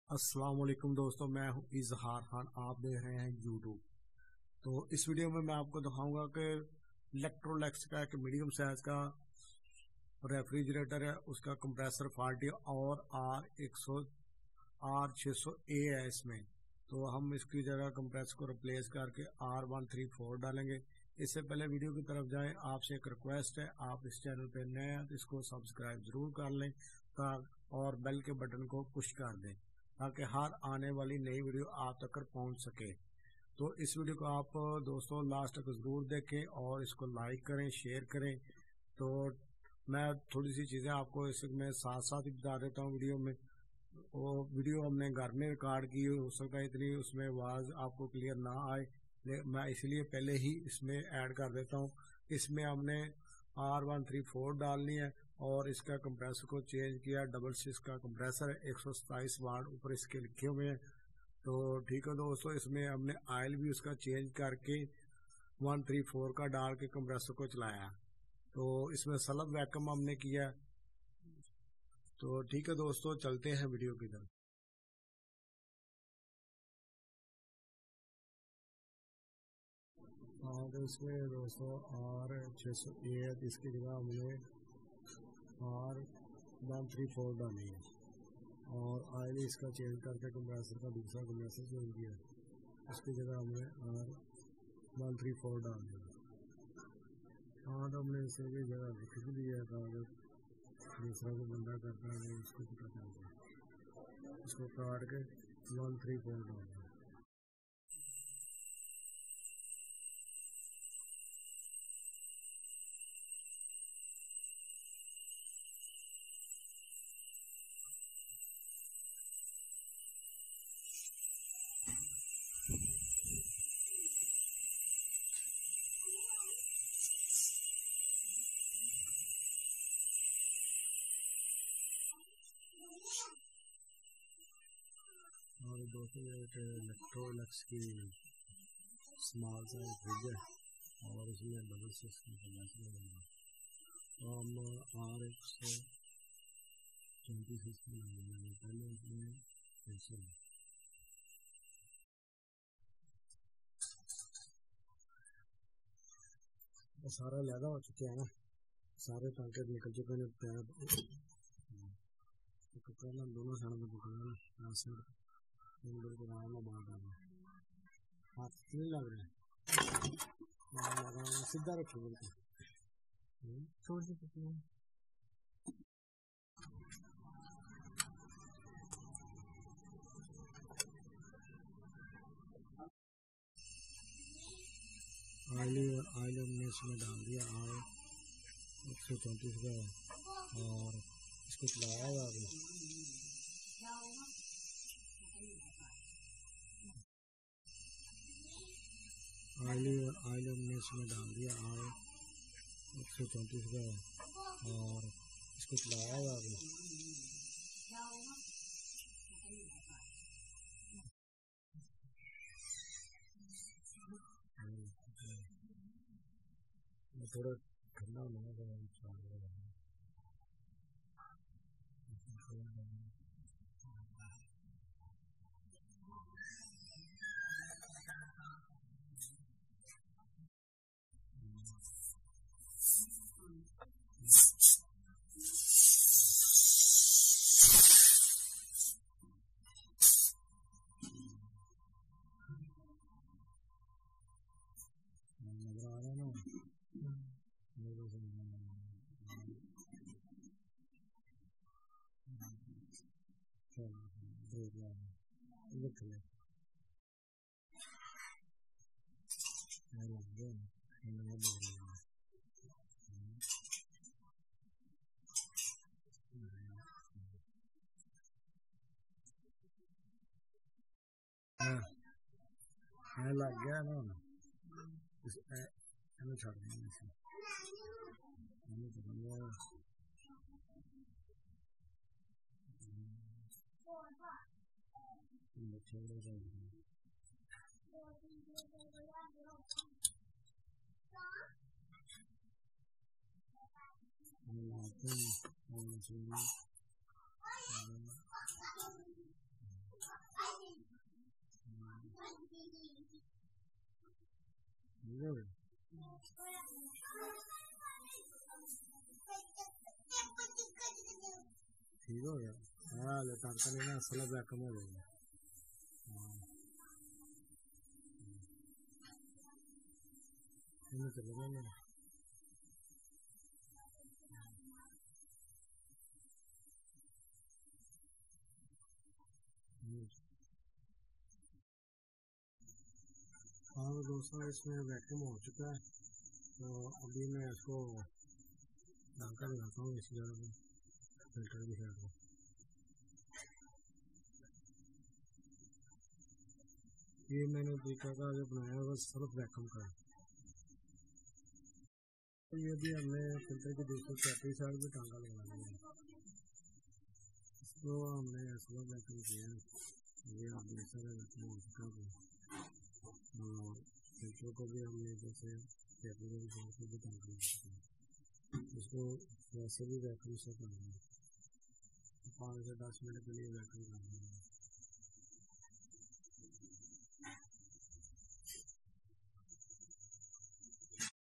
अस्सलाम वालेकुम दोस्तों, मैं हूं इजहार खान। आप देख रहे हैं यूट्यूब। तो इस वीडियो में मैं आपको दिखाऊंगा कि इलेक्ट्रोलैक्स का एक मीडियम साइज का रेफ्रिजरेटर है, उसका कंप्रेसर फॉल्टी और R600A है इसमें। तो हम इसकी जगह कंप्रेसर को रिप्लेस करके R134 डालेंगे। इससे पहले वीडियो की तरफ जाएं, आपसे एक रिक्वेस्ट है, आप इस चैनल पे नए हैं तो इसको सब्सक्राइब जरूर कर लें और बेल के बटन को पुश कर दें ताकि हर आने वाली नई वीडियो आप तक पहुंच सके। तो इस वीडियो को आप दोस्तों लास्ट तक जरूर देखें और इसको लाइक करें, शेयर करें। तो मैं थोड़ी सी चीज़ें आपको इसमें साथ साथ ही बता देता हूँ वीडियो में। वो वीडियो हमने घर में रिकॉर्ड की, हो सकता है इतनी उसमें आवाज़ आपको क्लियर ना आए, मैं इसलिए पहले ही इसमें ऐड कर देता हूँ। इसमें हमने R134 डालनी है और इसका कंप्रेसर को चेंज किया। 6 का कंप्रेसर है, 127 वाट ऊपर इसके लिखे हुए हैं। तो ठीक है दोस्तों, इसमें हमने ऑयल भी उसका चेंज करके 134 का डाल के कंप्रेसर को चलाया। तो इसमें सेल्फ वैक्यूम हमने किया। तो ठीक है दोस्तों, चलते हैं वीडियो की तरफ। तो इसमें दोस्तों R600A है, इसकी जगह हमने R134 डाली है और ऑयल इसका चेंज करके कंप्रेसर का दूसरा कंप्रेसर चेंज किया। इसकी जगह हमने R134 डाल दिया। तो हमने इसे भी जगह लिख भी दिया था, अगर दूसरा को बंदा करता है उसको पता चलता है। इसको काट के 134 डाल दिया। और दोस्तों ये एक इलेक्ट्रोलैक्स की स्मॉल साइज फ्रिज है और इसमें 6 का कंप्रेसर लगेगा। तो हम R126 का लगाएंगे पहले इसमें प्रेशर। तो सारा लैदा हो चुके हैं ना, सारे टाँके निकल चुके हैं। पैर पहले दोनों साइड में पकड़ना ना, बिल्कुल आराम में बाहर डालना, हाथ नहीं लग रहे हैं, सीधा रखिए बिल्कुल। छोड़ दी ऑयल हमने इसमें डाल दिया R134 का और इसको चलाया जा रहा है। ऑयल हमने इसमें डाल दिया R134 का और इसको चलाया जा रहा है। थोड़ा ठंडा होना है। नजर आ रहा है ना, लिख ले लग गया ना, छोड़ देंगे इसे। ठीक हो गया। ठीक हो गया। हाँ टांका लेना असला बैकम हो जाएगा। चलेगा ना हाँ तो दोस्तों इसमें वैक्यूम हो चुका है। तो अभी मैं इसको टांका लगाता हूँ इस जगह पे फिल्टर की साइड को। ये मैंने तरीका का जो बनाया हुआ सिर्फ वैक्यूम का है। तो ये भी हमने फिल्टर की दूसरी चौथी साइड भी टांका लगा दिया है। इसको हमने ऐसा वैक्यूम किया है। ये आप देख सकते हैं वैक्यूम हो चुका है। फिल्टर को भी हमने जैसे कैपिलरी को भी टांका लगा इसको वैसे भी वैक्यूम से करना है। 5 से 10 मिनट के लिए वैक्यूम करना है।